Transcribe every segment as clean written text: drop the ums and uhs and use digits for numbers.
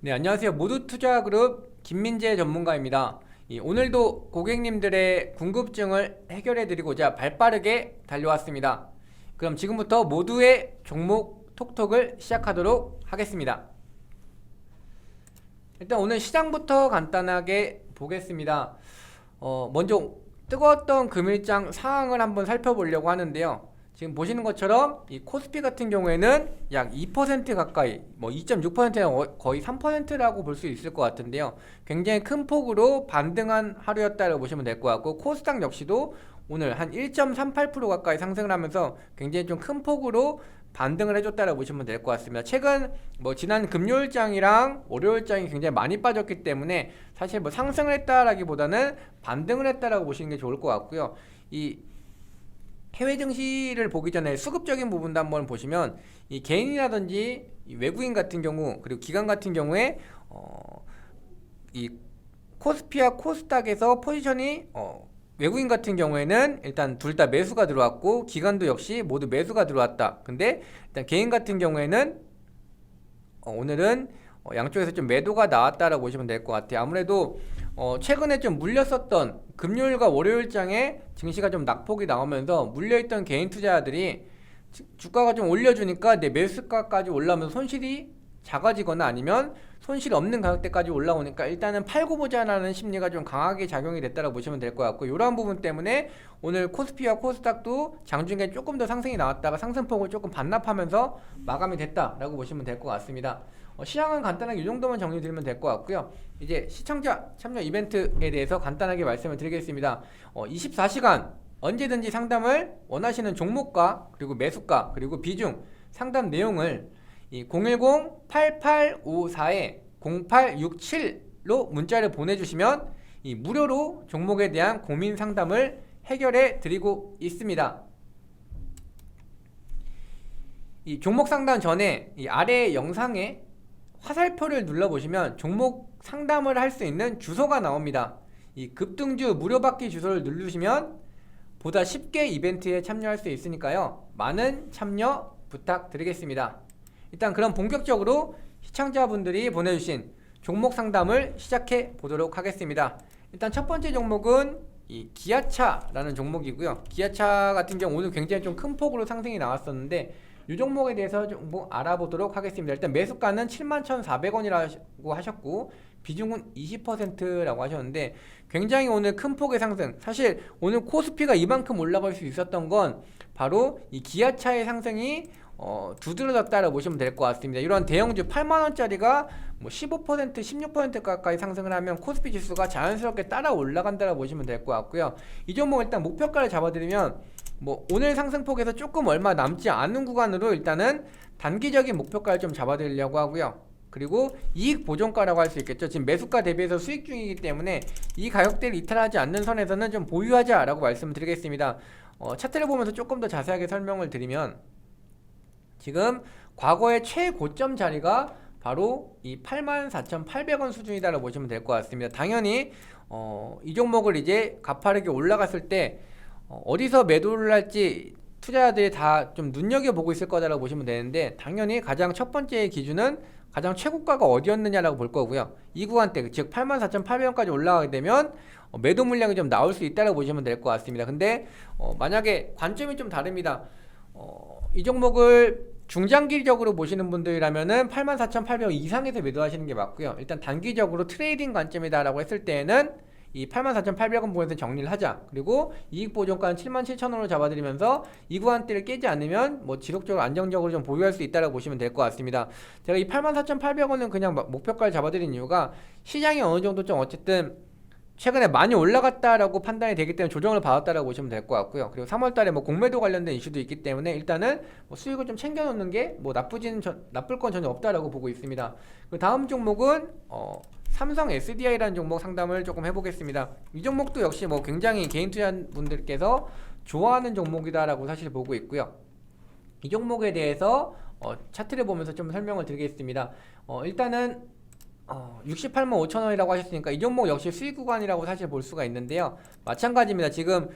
네, 안녕하세요. 모두투자그룹 김민재 전문가입니다. 오늘도 고객님들의 궁금증을 해결해 드리고자 발빠르게 달려왔습니다. 그럼 지금부터 모두의 종목 톡톡을 시작하도록 하겠습니다. 일단 오늘 시장부터 간단하게 보겠습니다. 먼저 뜨거웠던 금일장 상황을 한번 살펴보려고 하는데요. 지금 보시는 것처럼 이 코스피 같은 경우에는 약 2% 가까이, 뭐 2.6%나 거의 3%라고 볼 수 있을 것 같은데요. 굉장히 큰 폭으로 반등한 하루였다고 보시면 될 것 같고, 코스닥 역시도 오늘 한 1.38% 가까이 상승을 하면서 굉장히 좀 큰 폭으로 반등을 해줬다고 보시면 될 것 같습니다. 최근 뭐 지난 금요일장이랑 월요일장이 굉장히 많이 빠졌기 때문에 사실 뭐 상승을 했다라기보다는 반등을 했다라고 보시는 게 좋을 것 같고요. 이 해외 증시를 보기 전에 수급적인 부분도 한번 보시면 이 개인이라든지 이 외국인 같은 경우 그리고 기관 같은 경우에 이 코스피와 코스닥에서 포지션이 외국인 같은 경우에는 일단 둘 다 매수가 들어왔고 기관도 역시 모두 매수가 들어왔다. 근데 일단 개인 같은 경우에는 오늘은 양쪽에서 좀 매도가 나왔다라고 보시면 될 것 같아요. 아무래도 최근에 좀 물렸었던 금요일과 월요일장에 증시가 좀 낙폭이 나오면서 물려있던 개인 투자자들이 주가가 좀 올려주니까 내 매수가까지 올라오면서 손실이 작아지거나 아니면 손실 없는 가격대까지 올라오니까 일단은 팔고 보자라는 심리가 좀 강하게 작용이 됐다고 보시면 될 것 같고, 이러한 부분 때문에 오늘 코스피와 코스닥도 장중에 조금 더 상승이 나왔다가 상승폭을 조금 반납하면서 마감이 됐다라고 보시면 될 것 같습니다. 시장은 간단하게 이 정도만 정리 드리면 될 것 같고요. 이제 시청자 참여 이벤트에 대해서 간단하게 말씀을 드리겠습니다. 24시간 언제든지 상담을 원하시는 종목과 그리고 매수가 그리고 비중 상담 내용을 이 010-8854-0867로 문자를 보내주시면 이 무료로 종목에 대한 고민 상담을 해결해 드리고 있습니다. 이 종목 상담 전에 이 아래 영상에 화살표를 눌러보시면 종목 상담을 할 수 있는 주소가 나옵니다. 이 급등주 무료 받기 주소를 누르시면 보다 쉽게 이벤트에 참여할 수 있으니까요. 많은 참여 부탁드리겠습니다. 일단 그럼 본격적으로 시청자분들이 보내주신 종목 상담을 시작해 보도록 하겠습니다. 일단 첫 번째 종목은 이 기아차라는 종목이고요. 기아차 같은 경우 오늘 굉장히 좀 큰 폭으로 상승이 나왔었는데 이 종목에 대해서 좀 알아보도록 하겠습니다. 일단 매수가는 71,400원이라고 하셨고 비중은 20%라고 하셨는데 굉장히 오늘 큰 폭의 상승, 사실 오늘 코스피가 이만큼 올라갈 수 있었던 건 바로 이 기아차의 상승이 두드러졌다라고 보시면 될 것 같습니다. 이런 대형주 8만원짜리가 뭐 15%, 16% 가까이 상승을 하면 코스피 지수가 자연스럽게 따라 올라간다라고 보시면 될 것 같고요. 이 종목 일단 목표가를 잡아드리면 뭐 오늘 상승폭에서 조금 얼마 남지 않은 구간으로 일단은 단기적인 목표가를 좀 잡아드리려고 하고요. 그리고 이익 보존가라고 할 수 있겠죠. 지금 매수가 대비해서 수익 중이기 때문에 이 가격대를 이탈하지 않는 선에서는 좀 보유하자라고 말씀드리겠습니다. 차트를 보면서 조금 더 자세하게 설명을 드리면 지금 과거의 최고점 자리가 바로 이 84,800원 수준이다라고 보시면 될 것 같습니다. 당연히 이 종목을 이제 가파르게 올라갔을 때 어디서 매도를 할지 투자자들이 다 좀 눈여겨보고 있을 거다라고 보시면 되는데, 당연히 가장 첫 번째 기준은 가장 최고가가 어디였느냐라고 볼 거고요. 이 구간대 즉 84,800원까지 올라가게 되면 매도 물량이 좀 나올 수 있다라고 보시면 될 것 같습니다. 근데 만약에 관점이 좀 다릅니다. 이 종목을 중장기적으로 보시는 분들이라면은 84,800원 이상에서 매도하시는 게 맞고요. 일단 단기적으로 트레이딩 관점이다라고 했을 때에는 이 84,800원 부분에서 정리를 하자. 그리고 이익 보존가는 77,000원으로 잡아드리면서 이 구간대를 깨지 않으면 뭐 지속적으로 안정적으로 좀 보유할 수 있다라고 보시면 될 것 같습니다. 제가 이 84,800원은 그냥 목표가를 잡아드린 이유가 시장이 어느 정도 좀 어쨌든 최근에 많이 올라갔다라고 판단이 되기 때문에 조정을 받았다라고 보시면 될 것 같고요. 그리고 3월달에 뭐 공매도 관련된 이슈도 있기 때문에 일단은 뭐 수익을 좀 챙겨놓는 게 뭐 나쁠 건 전혀 없다라고 보고 있습니다. 그 다음 종목은 삼성 SDI라는 종목 상담을 조금 해보겠습니다. 이 종목도 역시 뭐 굉장히 개인 투자분들께서 좋아하는 종목이다라고 사실 보고 있고요. 이 종목에 대해서 차트를 보면서 좀 설명을 드리겠습니다. 일단은 68만 5천원이라고 하셨으니까 이 종목 역시 수익 구간이라고 사실 볼 수가 있는데요. 마찬가지입니다. 지금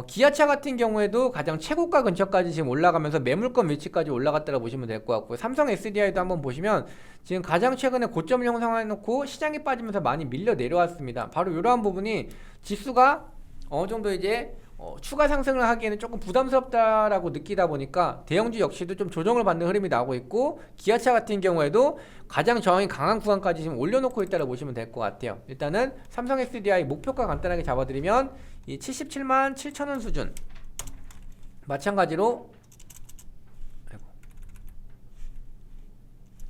기아차 같은 경우에도 가장 최고가 근처까지 지금 올라가면서 매물권 위치까지 올라갔다고 보시면 될 것 같고요. 삼성 SDI도 한번 보시면 지금 가장 최근에 고점을 형성해 놓고 시장이 빠지면서 많이 밀려 내려왔습니다. 바로 이러한 부분이 지수가 어느 정도 이제 추가 상승을 하기에는 조금 부담스럽다라고 느끼다 보니까 대형주 역시도 좀 조정을 받는 흐름이 나오고 있고, 기아차 같은 경우에도 가장 저항이 강한 구간까지 지금 올려놓고 있다고 보시면 될 것 같아요. 일단은 삼성 SDI 목표가 간단하게 잡아드리면 이 77만 7천원 수준, 마찬가지로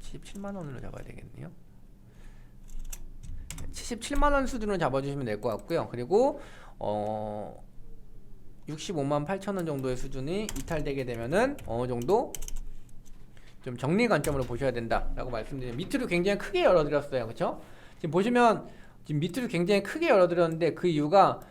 77만원으로 잡아야 되겠네요. 77만원 수준으로 잡아주시면 될 것 같고요. 그리고 65만 8천원 정도의 수준이 이탈되게 되면은 어느 정도 좀 정리 관점으로 보셔야 된다라고 말씀드리면, 밑으로 굉장히 크게 열어드렸어요. 그렇죠? 지금 보시면 지금 밑으로 굉장히 크게 열어드렸는데 그 이유가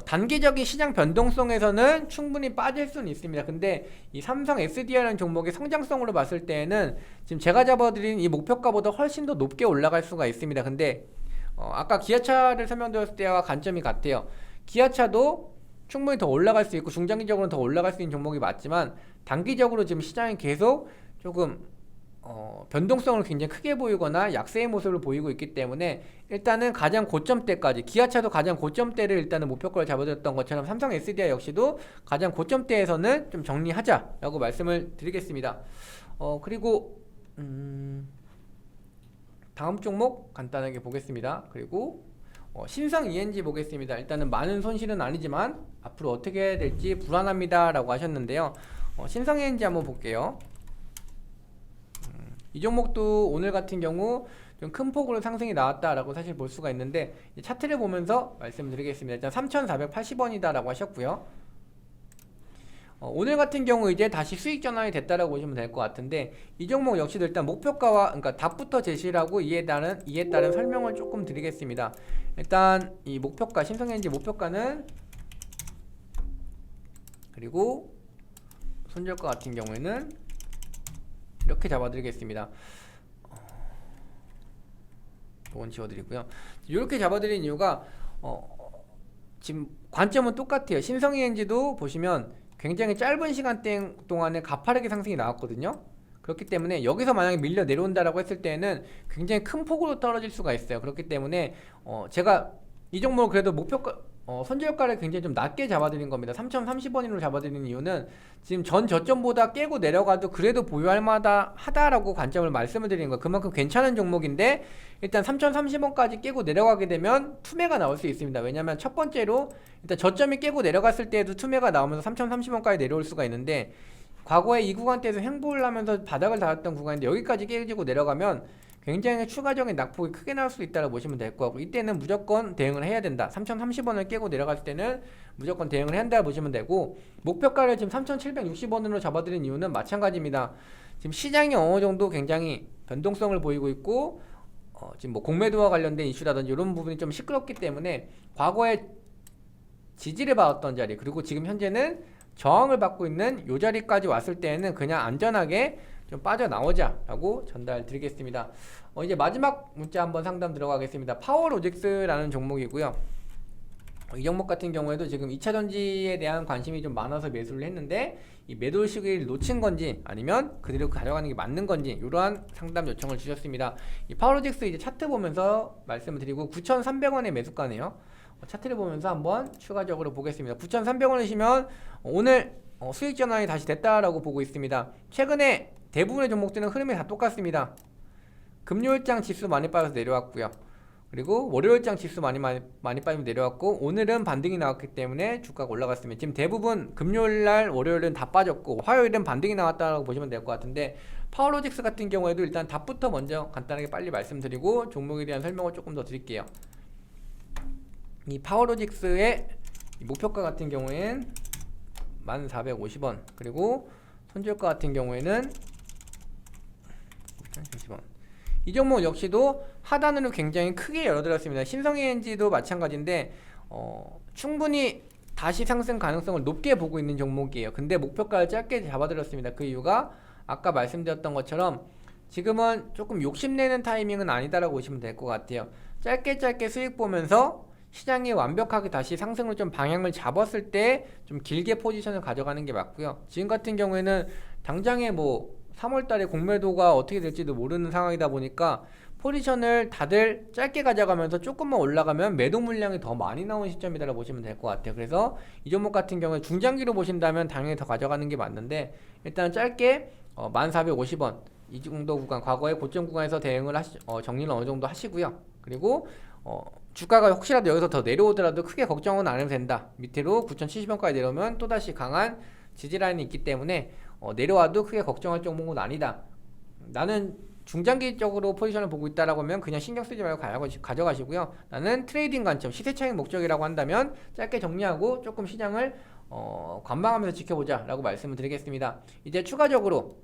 단기적인 시장 변동성에서는 충분히 빠질 수는 있습니다. 근데 이 삼성 SDI라는 종목의 성장성으로 봤을 때에는 지금 제가 잡아드린 이 목표가보다 훨씬 더 높게 올라갈 수가 있습니다. 근데 아까 기아차를 설명드렸을 때와 관점이 같아요. 기아차도 충분히 더 올라갈 수 있고 중장기적으로는 더 올라갈 수 있는 종목이 맞지만, 단기적으로 지금 시장이 계속 조금 변동성을 굉장히 크게 보이거나 약세의 모습을 보이고 있기 때문에, 일단은 가장 고점대까지, 기아차도 가장 고점대를 일단은 목표가를 잡아줬던 것처럼 삼성 SDI 역시도 가장 고점대에서는 좀 정리하자라고 말씀을 드리겠습니다. 그리고 다음 종목 간단하게 보겠습니다. 그리고 신성 ENG 보겠습니다. 일단은 많은 손실은 아니지만 앞으로 어떻게 해야 될지 불안합니다 라고 하셨는데요. 신성 ENG 한번 볼게요. 이 종목도 오늘 같은 경우 좀 큰 폭으로 상승이 나왔다라고 사실 볼 수가 있는데, 차트를 보면서 말씀드리겠습니다. 일단 3,480원이다 라고 하셨고요. 오늘 같은 경우 이제 다시 수익 전환이 됐다라고 보시면 될 것 같은데, 이 종목 역시도 일단 목표가와, 그러니까 답부터 제시를 하고 이에 따른 설명을 조금 드리겠습니다. 일단 이 목표가, 신성엔지 목표가는, 그리고 손절가 같은 경우에는 이렇게 잡아드리겠습니다. 이건 지워드리고요. 이렇게 잡아드린 이유가 지금 관점은 똑같아요. 신성엔지도 보시면 굉장히 짧은 시간대 동안에 가파르게 상승이 나왔거든요. 그렇기 때문에 여기서 만약에 밀려 내려온다라고 했을 때는 굉장히 큰 폭으로 떨어질 수가 있어요. 그렇기 때문에 제가 이 종목을 그래도 목표가 손절가를 굉장히 좀 낮게 잡아드린 겁니다. 3,030원으로 잡아드리는 이유는 지금 전 저점보다 깨고 내려가도 그래도 보유할 만하다 하다라고 관점을 말씀을 드리는 거예요. 그만큼 괜찮은 종목인데, 일단 3,030원까지 깨고 내려가게 되면 투매가 나올 수 있습니다. 왜냐면 첫 번째로 일단 저점이 깨고 내려갔을 때에도 투매가 나오면서 3,030원까지 내려올 수가 있는데, 과거에 이 구간대에서 횡보를 하면서 바닥을 달았던 구간인데 여기까지 깨지고 내려가면 굉장히 추가적인 낙폭이 크게 나올 수 있다고 보시면 될 것 같고, 이때는 무조건 대응을 해야 된다. 3,030원을 깨고 내려갔을 때는 무조건 대응을 해야 한다 보시면 되고, 목표가를 지금 3,760원으로 잡아드린 이유는 마찬가지입니다. 지금 시장이 어느 정도 굉장히 변동성을 보이고 있고, 지금 뭐 공매도와 관련된 이슈라든지 이런 부분이 좀 시끄럽기 때문에 과거에 지지를 받았던 자리, 그리고 지금 현재는 저항을 받고 있는 이 자리까지 왔을 때는 그냥 안전하게 좀 빠져나오자 라고 전달 드리겠습니다. 이제 마지막 문자 한번 상담 들어가겠습니다. 파워로직스라는 종목이고요. 이 종목 같은 경우에도 지금 2차전지에 대한 관심이 좀 많아서 매수를 했는데, 이 매도 시기를 놓친 건지 아니면 그대로 가져가는 게 맞는 건지 이러한 상담 요청을 주셨습니다. 이 파워로직스 이제 차트 보면서 말씀을 드리고, 9,300원의 매수가네요. 차트를 보면서 한번 추가적으로 보겠습니다. 9,300원이시면 오늘 수익 전환이 다시 됐다라고 보고 있습니다. 최근에 대부분의 종목들은 흐름이 다 똑같습니다. 금요일장 지수 많이 빠져서 내려왔고요. 그리고 월요일장 지수 많이 빠지면 내려왔고, 오늘은 반등이 나왔기 때문에 주가가 올라갔습니다. 지금 대부분 금요일날, 월요일은 다 빠졌고, 화요일은 반등이 나왔다고 보시면 될 것 같은데, 파워로직스 같은 경우에도 일단 답부터 먼저 간단하게 빨리 말씀드리고 종목에 대한 설명을 조금 더 드릴게요. 이 파워로직스의 목표가 같은 경우에는 1,450원, 그리고 손절가 같은 경우에는 10원. 이 종목 역시도 하단으로 굉장히 크게 열어들었습니다. 신성ENG도 마찬가지인데 충분히 다시 상승 가능성을 높게 보고 있는 종목이에요. 근데 목표가를 짧게 잡아들었습니다. 그 이유가 아까 말씀드렸던 것처럼 지금은 조금 욕심내는 타이밍은 아니다라고 보시면 될 것 같아요. 짧게 수익 보면서 시장이 완벽하게 다시 상승으로 좀 방향을 잡았을 때 좀 길게 포지션을 가져가는 게 맞고요. 지금 같은 경우에는 당장에 뭐 3월 달에 공매도가 어떻게 될지도 모르는 상황이다 보니까 포지션을 다들 짧게 가져가면서 조금만 올라가면 매도 물량이 더 많이 나온 시점이다라고 보시면 될 것 같아요. 그래서 이 종목 같은 경우에 중장기로 보신다면 당연히 더 가져가는 게 맞는데, 일단 짧게 1450원 이 정도 구간, 과거의 고점 구간에서 대응을 정리를 어느 정도 하시고요. 그리고 주가가 혹시라도 여기서 더 내려오더라도 크게 걱정은 안 해도 된다. 밑으로 9070원까지 내려오면 또다시 강한 지지라인이 있기 때문에 내려와도 크게 걱정할 종목은 아니다. 나는 중장기적으로 포지션을 보고 있다라고 하면 그냥 신경 쓰지 말고 가져가시고요. 나는 트레이딩 관점, 시세 차익 목적이라고 한다면 짧게 정리하고 조금 시장을 관망하면서 지켜보자 라고 말씀을 드리겠습니다. 이제 추가적으로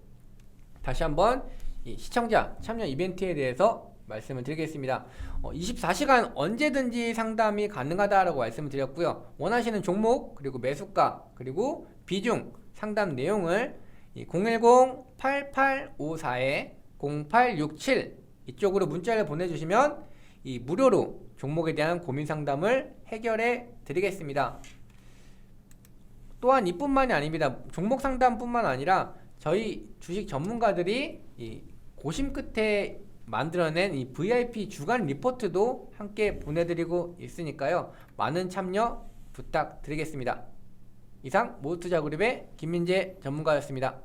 다시 한번 이 시청자 참여 이벤트에 대해서 말씀을 드리겠습니다. 24시간 언제든지 상담이 가능하다라고 말씀을 드렸고요. 원하시는 종목, 그리고 매수가, 그리고 비중, 상담 내용을 010-8854-0867 이쪽으로 문자를 보내주시면 이 무료로 종목에 대한 고민 상담을 해결해 드리겠습니다. 또한 이뿐만이 아닙니다. 종목 상담뿐만 아니라 저희 주식 전문가들이 이 고심 끝에 만들어낸 이 VIP 주간 리포트도 함께 보내드리고 있으니까요. 많은 참여 부탁드리겠습니다. 이상 모두투자그룹의 김민재 전문가였습니다.